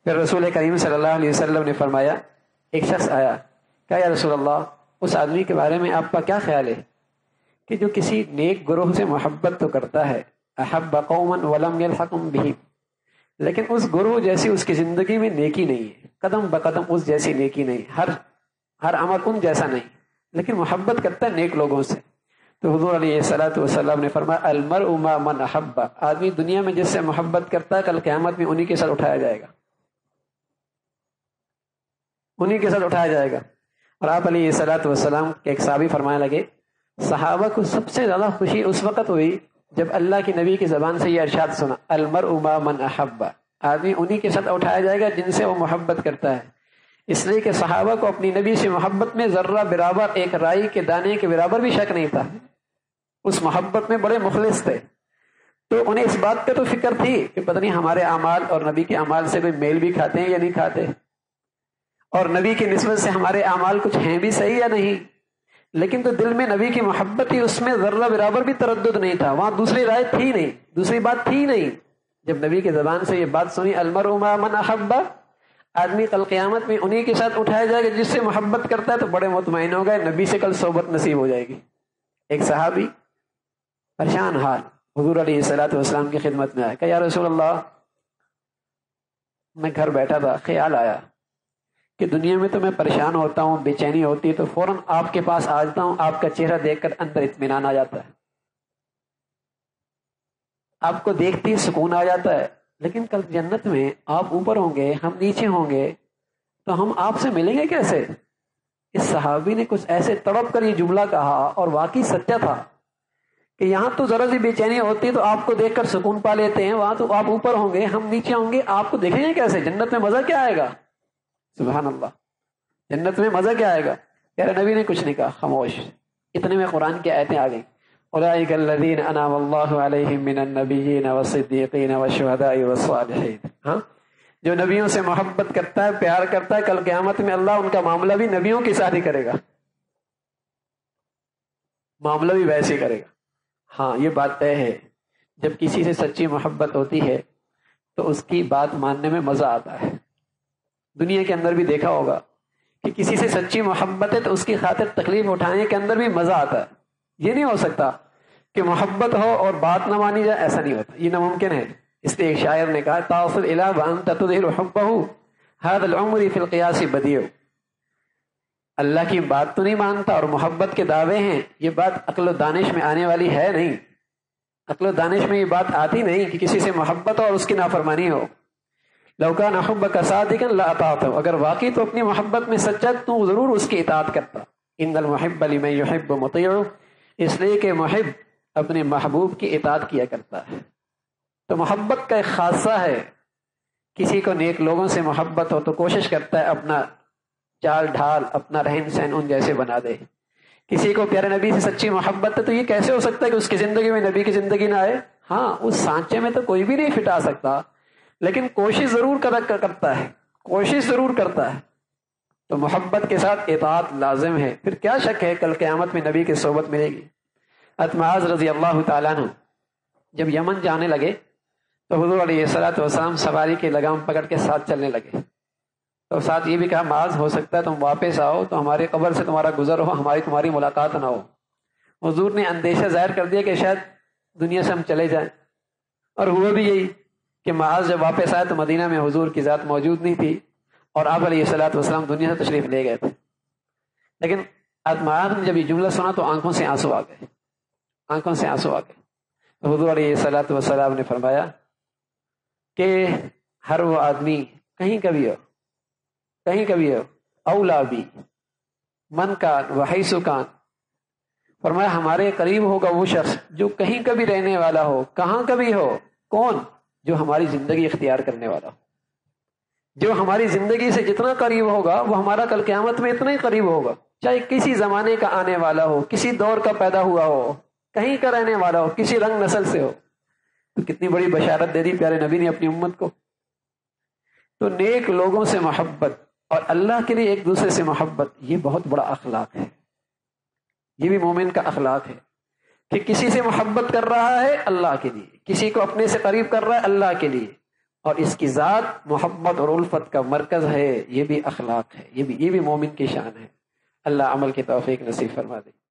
پھر رسول کریم صلی اللہ علیہ وسلم نے فرمایا، ایک شخص آیا، کہا یا رسول اللہ، اس آدمی کے بارے میں آپ کا کیا خیال ہے کہ جو کسی نیک گروہ سے محبت تو کرتا ہے، احب قوما ولم یلحقهم بہم، لیکن اس گروہ جیسی اس کی زندگی میں نیکی نہیں ہے، قدم بقدم اس جیسی نیکی نہیں، ہر عمل ان جیسا نہیں، لیکن محبت کرتا ہے نیک لوگوں سے. تو حضور علیہ الصلوۃ والسلام نے فرمایا المرء مع من احب، آدمی دنیا میں جس سے محبت کرتا ہے کل قیامت میں انہی کے ساتھ اٹھایا جائے گا، انہی کے ساتھ اٹھایا جائے گا. اور آپ علیہ الصلوۃ والسلام کے ایک صحابی فرمانے لگے، صحابہ کو سب سے زیادہ خوشی اس وقت ہوئی جب اللہ کے نبی کی زبان سے یہ ارشاد سنا، المرء مع من احب، آدمی انہی کے ساتھ اٹھایا جائے گا جن سے وہ محبت کرتا ہے. اس لیے کہ صحابہ کو اپنی نبی سے محبت میں ذرہ برابر، ایک رائی کے دانے کے برابر بھی شک نہیں تھا، اس محبت میں بڑے مخلص تھے. تو انہیں اس بات پہ تو فکر تھی کہ پتہ نہیں ہمارے اعمال اور نبی کے اعمال سے کوئی میل بھی کھاتے ہیں یا نہیں کھاتے، اور نبی کی نسبت سے ہمارے اعمال کچھ ہیں بھی صحیح یا نہیں، لیکن تو دل میں نبی کی محبت تھی، اس میں ذرہ برابر بھی تردد نہیں تھا، وہاں دوسری رائے تھی نہیں، دوسری بات تھی نہیں. جب نبی کی زبان سے یہ بات سنی المرء مع من احب، آدمی کل قیامت میں انہی کے ساتھ اٹھایا جائے گا جس سے محبت کرتا ہے، تو بڑے مطمئن ہو گئے نبی سے کل صحبت نصیب ہو جائے گی. ایک صحابی پریشان حال حضور علیہ الصلوۃ والسلام کی خدمت میں آیا کہ یا رسول اللہ، میں گھر بیٹھا تھا، خیال آیا کہ دنیا میں تو میں پریشان ہوتا ہوں، بے چینی ہوتی ہے، تو فوراً آپ کے پاس آ جاتا ہوں، آپ کا چہرہ دیکھ کر اندر اطمینان آ جاتا ہے، آپ کو دیکھتے ہی سکون آ جاتا ہے. لیکن کل جنت میں آپ اوپر ہوں گے، ہم نیچے ہوں گے، تو ہم آپ سے ملیں گے کیسے؟ اس صحابی نے کچھ ایسے تڑپ کر یہ جملہ کہا، اور واقعی سچا تھا کہ یہاں تو ذرا سی بے چینی ہوتی ہے تو آپ کو دیکھ کر سکون پا لیتے ہیں، وہاں تو آپ اوپر ہوں گے، ہم نیچے ہوں گے، آپ کو دیکھیں گے کیسے؟ جنت میں مزہ کیا آئے گا؟ سبحان اللہ، جنت میں مزہ کیا آئے گا؟ پیارے نبی نے کچھ نہیں کہا، خاموش. اتنے میں قرآن کی آیتیں آ گئیں، اولئک الذین انعم اللہ علیہم من النبیین والصدیقین والشہداء والصالحین. ہاں، جو نبیوں سے محبت کرتا ہے، پیار کرتا ہے، کل قیامت میں اللہ ان کا معاملہ بھی نبیوں کے ساتھ ہی کرے گا، معاملہ بھی ویسے ہی کرے گا. ہاں، یہ بات طے ہے، جب کسی سے سچی محبت ہوتی ہے تو اس کی بات ماننے میں مزہ آتا ہے. دنیا کے اندر بھی دیکھا ہوگا کہ کسی سے سچی محبت ہے تو اس کی خاطر تکلیف اٹھانے کے اندر بھی مزہ آتا ہے. یہ نہیں ہو سکتا کہ محبت ہو اور بات نہ مانی جائے، ایسا نہیں ہوتا، یہ ناممکن ہے. اس لیے ایک شاعر نے کہا تاصل الی وانت تظہر حبہ هذا العمر فی القیاس بدیع. اللہ کی بات تو نہیں مانتا اور محبت کے دعوے ہیں، یہ بات عقل و دانش میں آنے والی ہے نہیں. عقل و دانش میں یہ بات آتی نہیں کہ کسی سے محبت ہو اور اس کی نافرمانی ہو. لو کان حبک صادقا لاطعته، اگر واقعی تو اپنی محبت میں سچا تو ضرور اس کی اطاعت کرتا. ان المحب لمن يحب مطیع، اس لیے کہ محب اپنے محبوب کی اطاعت کیا کرتا ہے. تو محبت کا ایک خاصہ ہے، کسی کو نیک لوگوں سے محبت ہو تو کوشش کرتا ہے اپنا چال ڈھال، اپنا رہن سہن ان جیسے بنا دے. کسی کو پیارے نبی سے سچی محبت ہے تو یہ کیسے ہو سکتا ہے کہ اس کی زندگی میں نبی کی زندگی نہ آئے؟ ہاں، اس سانچے میں تو کوئی بھی نہیں فٹا سکتا، لیکن کوشش ضرور کرتا ہے، کوشش ضرور کرتا ہے. تو محبت کے ساتھ اطاعت لازم ہے. پھر کیا شک ہے کل قیامت میں نبی کی صحبت ملے گی. معاذ رضی اللہ تعالیٰ عنہ جب یمن جانے لگے تو حضور علیہ الصلوۃ والسلام سواری کی لگام پکڑ کے ساتھ چلنے لگے. تو ساتھ یہ بھی کہا معاذ ہو سکتا ہے تم واپس آؤ تو ہمارے قبر سے تمہارا گزر ہو، ہماری تمہاری ملاقات نہ ہو. حضور نے اندیشہ ظاہر کر دیا کہ شاید دنیا سے ہم چلے جائیں، اور ہوا بھی یہی کہ معاذ جب واپس آئے تو مدینہ میں حضور کی ذات موجود نہیں تھی اور آپ علیہ الصلوۃ والسلام دنیا سے تشریف لے گئے تھے. لیکن معاذ نے جب یہ جملہ سنا تو آنکھوں سے آنسو آ گئے، آنکھوں سے آنسو آ گئے. تو حضور علیہ الصلوۃ والسلام نے فرمایا کہ ہر وہ آدمی کہیں کبھی ہو اولا بھی من کان وحیث کان، فرمایا ہمارے قریب ہوگا وہ شخص جو کہیں کبھی رہنے والا ہو، کہاں کبھی ہو. کون؟ جو ہماری زندگی اختیار کرنے والا ہو. جو ہماری زندگی سے جتنا قریب ہوگا وہ ہمارا کل قیامت میں اتنا ہی قریب ہوگا، چاہے کسی زمانے کا آنے والا ہو، کسی دور کا پیدا ہوا ہو، کہیں کا رہنے والا ہو، کسی رنگ نسل سے ہو. تو کتنی بڑی بشارت دے دی پیارے نبی نے اپنی امت کو. تو نیک لوگوں سے محبت اور اللہ کے لیے ایک دوسرے سے محبت، یہ بہت بڑا اخلاق ہے. یہ بھی مومن کا اخلاق ہے کہ کسی سے محبت کر رہا ہے اللہ کے لیے، کسی کو اپنے سے قریب کر رہا ہے اللہ کے لیے، اور اس کی ذات محبت اور الفت کا مرکز ہے، یہ بھی اخلاق ہے، یہ بھی مومن کی شان ہے۔ اللہ عمل کی توفیق نصیب فرما دے۔